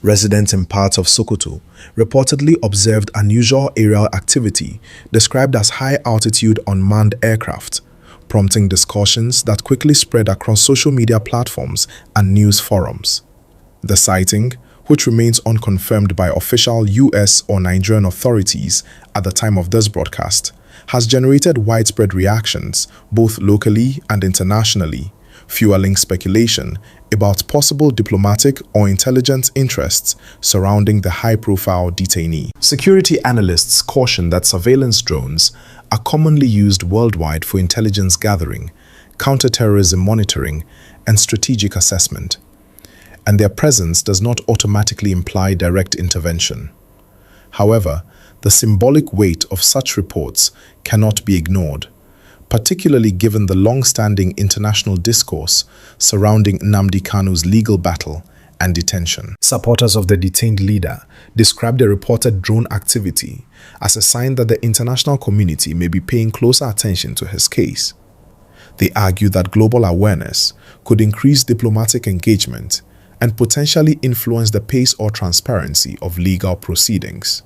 Residents in parts of Sokoto reportedly observed unusual aerial activity described as high-altitude unmanned aircraft, prompting discussions that quickly spread across social media platforms and news forums. The sighting, which remains unconfirmed by official US or Nigerian authorities at the time of this broadcast, has generated widespread reactions both locally and internationally, fueling speculation about possible diplomatic or intelligence interests surrounding the high-profile detainee. Security analysts caution that surveillance drones are commonly used worldwide for intelligence gathering, counter-terrorism monitoring, and strategic assessment, and their presence does not automatically imply direct intervention. However, the symbolic weight of such reports cannot be ignored, particularly given the long-standing international discourse surrounding NNAMDI KANU's legal battle and detention. Supporters of the detained leader described the reported drone activity as a sign that the international community may be paying closer attention to his case. They argue that global awareness could increase diplomatic engagement and potentially influence the pace or transparency of legal proceedings.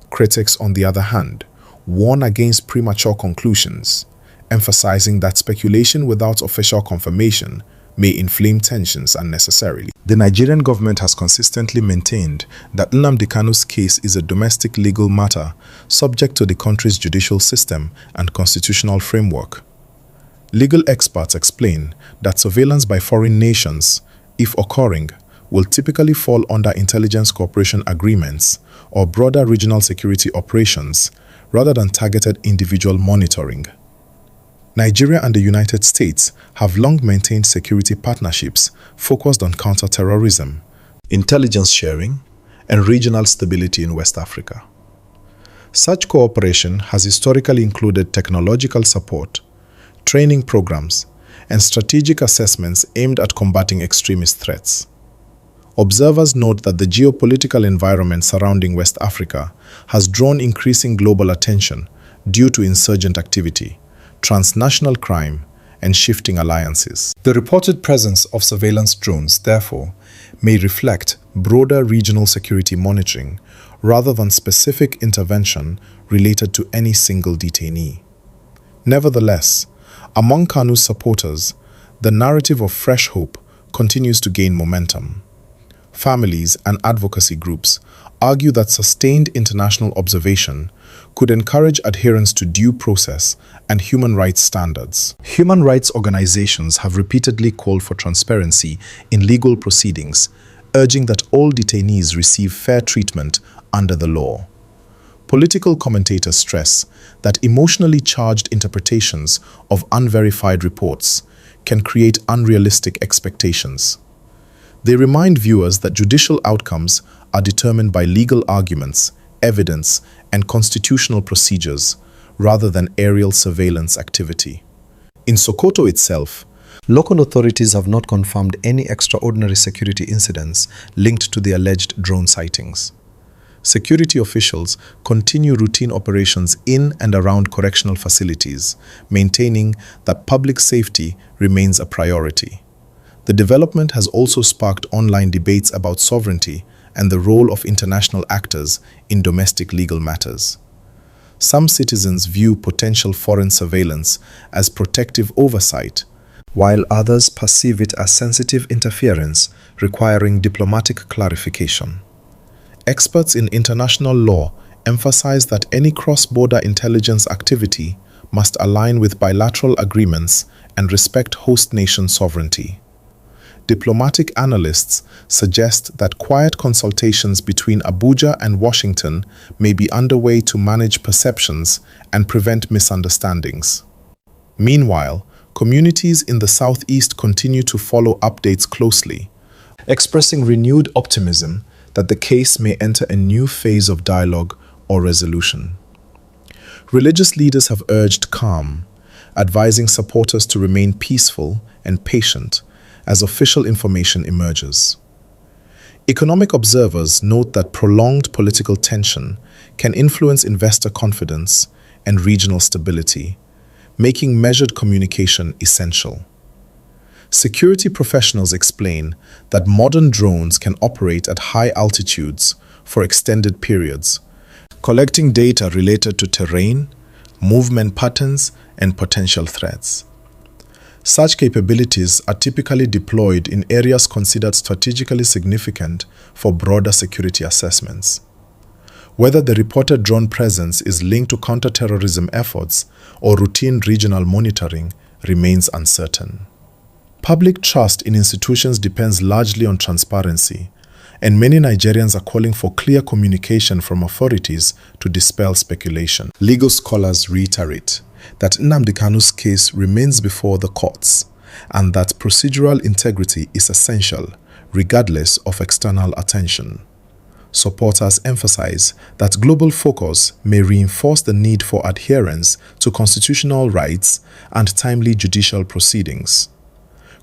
Critics, on the other hand, warn against premature conclusions, emphasizing that speculation without official confirmation may inflame tensions unnecessarily. The Nigerian government has consistently maintained that Nnamdi Kanu's case is a domestic legal matter subject to the country's judicial system and constitutional framework. Legal experts explain that surveillance by foreign nations, if occurring, will typically fall under intelligence cooperation agreements or broader regional security operations rather than targeted individual monitoring. Nigeria and the United States have long maintained security partnerships focused on counter-terrorism, intelligence sharing, and regional stability in West Africa. Such cooperation has historically included technological support, training programs, and strategic assessments aimed at combating extremist threats. Observers note that the geopolitical environment surrounding West Africa has drawn increasing global attention due to insurgent activity, transnational crime, and shifting alliances. The reported presence of surveillance drones, therefore, may reflect broader regional security monitoring rather than specific intervention related to any single detainee. Nevertheless, among KANU's supporters, the narrative of fresh hope continues to gain momentum. Families and advocacy groups argue that sustained international observation could encourage adherence to due process and human rights standards. Human rights organizations have repeatedly called for transparency in legal proceedings, urging that all detainees receive fair treatment under the law. Political commentators stress that emotionally charged interpretations of unverified reports can create unrealistic expectations. They remind viewers that judicial outcomes are determined by legal arguments, evidence, and constitutional procedures, rather than aerial surveillance activity. In Sokoto itself, local authorities have not confirmed any extraordinary security incidents linked to the alleged drone sightings. Security officials continue routine operations in and around correctional facilities, maintaining that public safety remains a priority. The development has also sparked online debates about sovereignty and the role of international actors in domestic legal matters. Some citizens view potential foreign surveillance as protective oversight, while others perceive it as sensitive interference requiring diplomatic clarification. Experts in international law emphasize that any cross-border intelligence activity must align with bilateral agreements and respect host nation sovereignty. Diplomatic analysts suggest that quiet consultations between Abuja and Washington may be underway to manage perceptions and prevent misunderstandings. Meanwhile, communities in the southeast continue to follow updates closely, expressing renewed optimism that the case may enter a new phase of dialogue or resolution. Religious leaders have urged calm, advising supporters to remain peaceful and patient as official information emerges. Economic observers note that prolonged political tension can influence investor confidence and regional stability, making measured communication essential. Security professionals explain that modern drones can operate at high altitudes for extended periods, collecting data related to terrain, movement patterns, and potential threats. Such capabilities are typically deployed in areas considered strategically significant for broader security assessments. Whether the reported drone presence is linked to counterterrorism efforts or routine regional monitoring remains uncertain. Public trust in institutions depends largely on transparency, and many Nigerians are calling for clear communication from authorities to dispel speculation. Legal scholars reiterate that NNAMDI KANU's case remains before the courts and that procedural integrity is essential regardless of external attention. Supporters emphasize that global focus may reinforce the need for adherence to constitutional rights and timely judicial proceedings.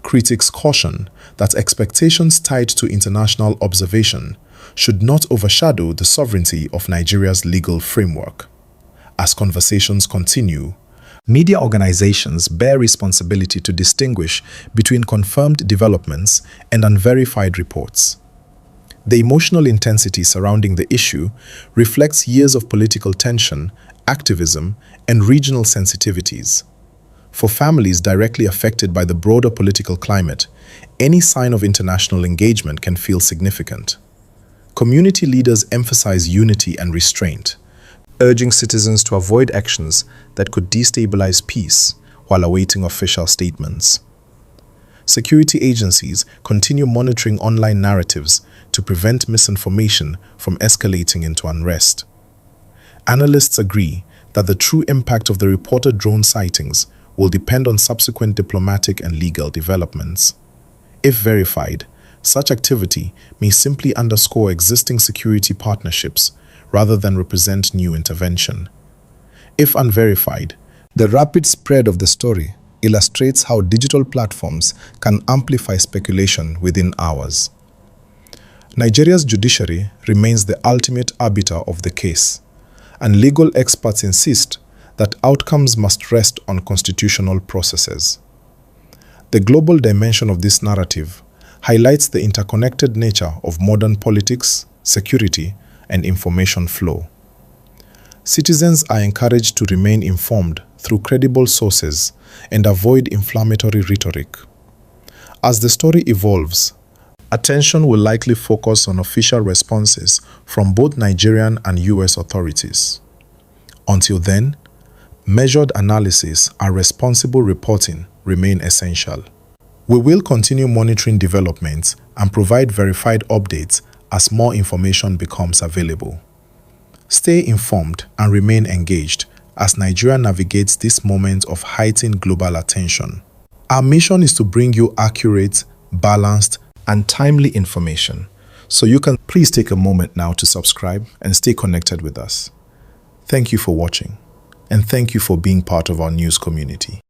Critics caution that expectations tied to international observation should not overshadow the sovereignty of Nigeria's legal framework. As conversations continue, media organizations bear responsibility to distinguish between confirmed developments and unverified reports. The emotional intensity surrounding the issue reflects years of political tension, activism, and regional sensitivities. For families directly affected by the broader political climate, any sign of international engagement can feel significant. Community leaders emphasize unity and restraint, urging citizens to avoid actions that could destabilize peace while awaiting official statements. Security agencies continue monitoring online narratives to prevent misinformation from escalating into unrest. Analysts agree that the true impact of the reported drone sightings will depend on subsequent diplomatic and legal developments. If verified, such activity may simply underscore existing security partnerships rather than represent new intervention. If unverified, the rapid spread of the story illustrates how digital platforms can amplify speculation within hours. Nigeria's judiciary remains the ultimate arbiter of the case, and legal experts insist that outcomes must rest on constitutional processes. The global dimension of this narrative highlights the interconnected nature of modern politics, security, and information flow. Citizens are encouraged to remain informed through credible sources and avoid inflammatory rhetoric. As the story evolves, attention will likely focus on official responses from both Nigerian and US authorities. Until then, measured analysis and responsible reporting remain essential. We will continue monitoring developments and provide verified updates as more information becomes available. Stay informed and remain engaged as Nigeria navigates this moment of heightened global attention. Our mission is to bring you accurate, balanced, and timely information, so you can please take a moment now to subscribe and stay connected with us. Thank you for watching, and thank you for being part of our news community.